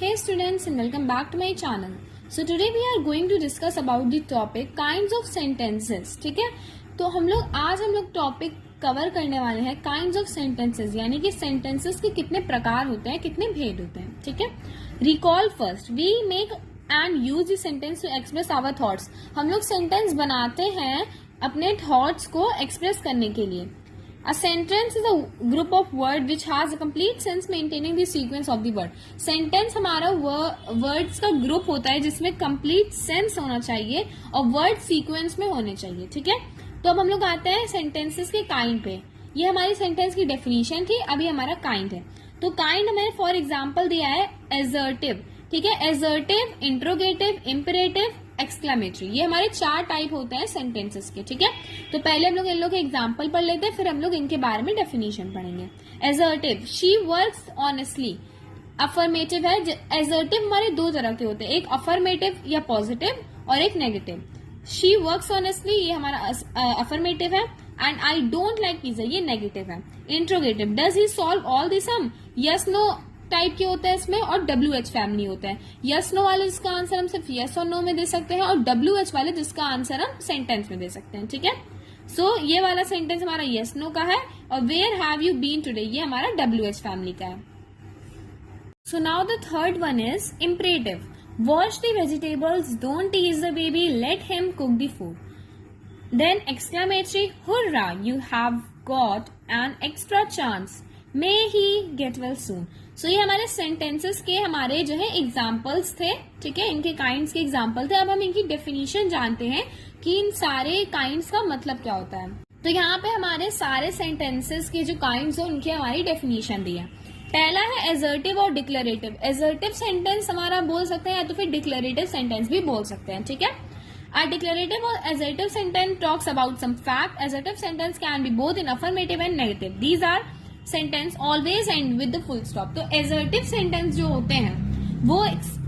Hey students and welcome back to my channel. So today we are going to discuss about the topic kinds of sentences. ठीक है, तो हम लोग topic cover करने वाले हैं kinds of sentences, यानी कि sentences के कितने प्रकार होते हैं, कितने भेद होते हैं. ठीक है, recall first. We make and use the sentence to express our thoughts. हम लोग sentence बनाते हैं अपने thoughts को express करने के लिए. A sentence is a group of word which has a complete sense maintaining the sequence of the word. Sentence हमारा words का group होता है जिसमें complete sense होना चाहिए और word sequence में होने चाहिए. ठीक है, तो अब हम लोग आते हैं sentences के kind पे. ये हमारी sentence की definition थी, अभी हमारा kind है. तो kind हमें for example दिया है assertive. ठीक है, assertive, interrogative, imperative, एक्सक्लेमेटरी. ये हमारे 4 टाइप होते हैं सेंटेंसेस के. ठीक है, तो पहले हम लोग इन लोग के एग्जांपल पढ़ लेते हैं, फिर हम लोग इनके बारे में डेफिनेशन पढ़ेंगे. Assertive, she works honestly. Affirmative है. एजर्टिव हमारे 2 तरह के होते हैं, एक अफर्मेटिव या पॉजिटिव और एक नेगेटिव. शी वर्क्स ऑनेस्टली ये हमारा अफर्मेटिव है. And I don't like pizza ये नेगेटिव है. Interrogative, does he solve all the sum. Yes no type के होते हैं इसमें और WH फैमिली होता है. यस नो वाले जिसका आंसर हम सिर्फ यस और नो में दे सकते हैं और WH वाले जिसका आंसर हम सेंटेंस में दे सकते हैं. ठीक है, सो ये वाला सेंटेंस हमारा यस नो का है और where have you been today ये हमारा WH फैमिली का है. So now the third one is imperative. Wash the vegetables, don't tease the baby, let him cook the food. Then exclamatory, hurrah you have got an extra chance, may he get well soon. So ये हमारे sentences के हमारे जो है examples थे. ठीक है, इनके काइंड्स के एग्जाम्पल थे. अब हम इनकी डेफिनेशन जानते हैं कि इन सारे काइंड्स का मतलब क्या होता है. तो यहाँ पे हमारे सारे सेंटेंसेस के जो काइंड्स हो उनकी हमारी डेफिनेशन दी है. पहला है एजर्टिव और डिक्लेरेटिव. एजर्टिव सेंटेंस हमारा बोल सकते हैं या तो फिर डिक्लेरेटिव सेंटेंस भी बोल सकते हैं. ठीक है, A declarative or assertive sentence talks about some fact. Assertive sentence can be both in affirmative and negative. These are sentence always end with the full stop. तो assertive sentence जो होते हैं वो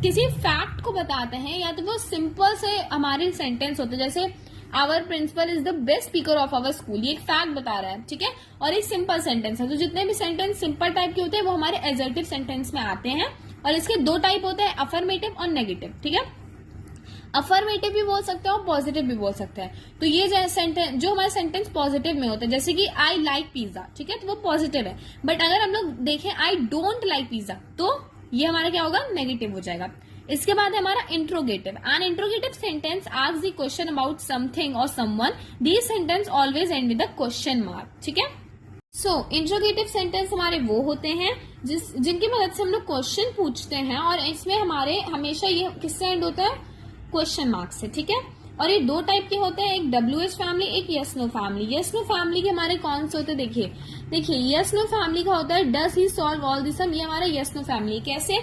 किसी फैक्ट को बताते हैं या तो वो सिंपल से हमारे सेंटेंस होते हैं, जैसे our principal is the best speaker of our school. ये एक फैक्ट बता रहा है. ठीक है, और एक सिंपल सेंटेंस है. तो जितने भी सेंटेंस सिंपल टाइप के होते हैं वो हमारे assertive सेंटेंस में आते हैं और इसके 2 टाइप होते हैं, अफर्मेटिव और नेगेटिव. ठीक है, अफर्मेटिव भी बोल सकते हैं और पॉजिटिव भी बोल सकते हैं. तो ये सेंटेंस जो हमारे सेंटेंस पॉजिटिव में होते हैं, जैसे कि आई लाइक पिज्जा. ठीक है, तो वो पॉजिटिव है. बट अगर हम लोग देखें आई डोंट लाइक पिज्जा तो ये हमारा क्या होगा, नेगेटिव हो जाएगा. इसके बाद है हमारा interrogative. An interrogative sentence asks the question about something और someone. This sentence always end with a question mark. ठीक है, सो इंट्रोगेटिव सेंटेंस हमारे वो होते हैं जिनकी मदद से हम लोग क्वेश्चन पूछते हैं और इसमें हमारे हमेशा ये किससे एंड होता है, क्वेश्चन मार्क से. ठीक है, और ये 2 टाइप के होते हैं, एक WH फैमिली, एक yes no family. Yes no family के हमारे कौन से होते हैं, देखिए यस नो फैमिली का होता है does he solve all this sum. ये हमारा यस नो फैमिली. कैसे,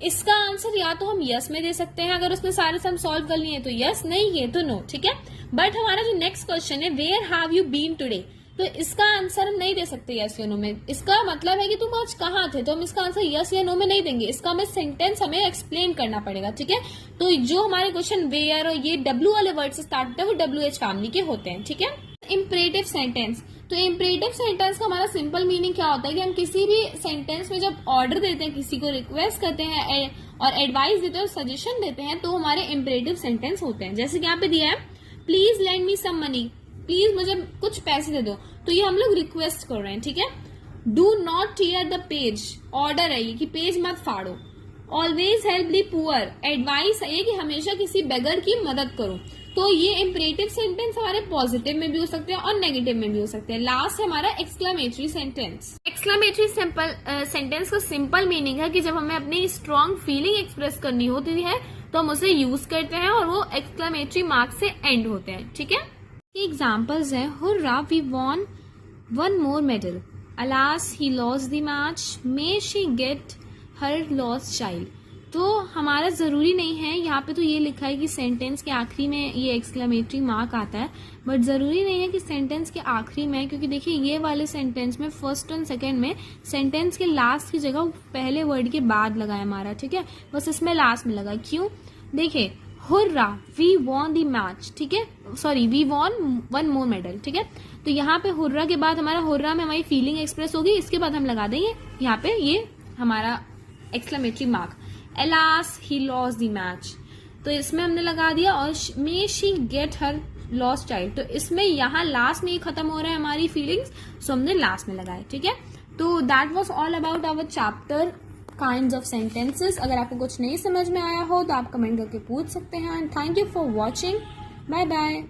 इसका आंसर या तो हम यस में दे सकते हैं अगर उसने सारे सम सॉल्व कर लिए तो यस, नहीं ये तो नो. ठीक है, बट हमारा जो नेक्स्ट क्वेश्चन है where have you been today, तो इसका आंसर हम नहीं दे सकते यस या नो में. इसका मतलब है कि तुम आज कहाँ थे, तो हम इसका आंसर यस या नो में नहीं देंगे. इसका हमें सेंटेंस हमें एक्सप्लेन करना पड़ेगा. ठीक है, तो जो हमारे क्वेश्चन वेयर और ये W वाले वर्ड से स्टार्ट होते हैं वो WH फैमिली के होते हैं. ठीक है, इम्परेटिव सेंटेंस. तो इम्परेटिव सेंटेंस का हमारा सिंपल मीनिंग क्या होता है कि हम किसी भी सेंटेंस में जब ऑर्डर देते हैं, किसी को रिक्वेस्ट करते हैं और एडवाइस देते हैं और सजेशन देते हैं तो हमारे इम्परेटिव सेंटेंस होते हैं. जैसे कि यहाँ पे दिया है please lend me some money, please मुझे कुछ पैसे दे दो. तो ये हम लोग रिक्वेस्ट कर रहे हैं. ठीक है, do not tear the page, order है ये कि पेज मत फाड़ो. Always help the poor, advice है ये कि हमेशा किसी बेगर की मदद करो. तो ये इम्परेटिव सेंटेंस हमारे पॉजिटिव में भी हो सकते हैं और नेगेटिव में भी हो सकते हैं. लास्ट है हमारा एक्सक्लेमेटरी सेंटेंस. एक्सक्लेमेटरी सेंटेंस का सिंपल मीनिंग है कि जब हमें अपनी स्ट्रॉन्ग फीलिंग एक्सप्रेस करनी होती है तो हम उसे यूज करते हैं और वो एक्सक्लेमेटरी मार्क से एंड होते हैं. ठीक है, एग्जाम्पल्स है hurrah we won one more medal, alas he lost the match, may she get her lost child. तो हमारा जरूरी नहीं है, यहाँ पे तो ये लिखा है कि सेंटेंस के आखिरी में ये एक्सक्लेमेटरी मार्क आता है, बट जरूरी नहीं है कि सेंटेंस के आखिरी में, क्योंकि देखिए ये वाले सेंटेंस में फर्स्ट और सेकंड में सेंटेंस के लास्ट की जगह पहले वर्ड के बाद लगा है हमारा. ठीक है, बस इसमें लास्ट में लगा. क्यों, देखिए hurrah we won the match. ठीक है, sorry we won one more medal. ठीक है, तो यहाँ पे हुर्रा के बाद हमारा हुर्रा में हमारी फीलिंग एक्सप्रेस होगी, इसके बाद हम लगा देंगे यहाँ पे ये हमारा exclamatory mark. Alas he loss the match, तो इसमें हमने लगा दिया। और may she get her lost child, तो इसमें यहाँ लास्ट में ही खत्म हो रहा है हमारी फीलिंग्स, सो हमने लास्ट में लगाए। ठीक है, तो that was all about our chapter kinds of sentences. अगर आपको कुछ नहीं समझ में आया हो तो आप कमेंट करके पूछ सकते हैं। And thank you for watching, bye bye.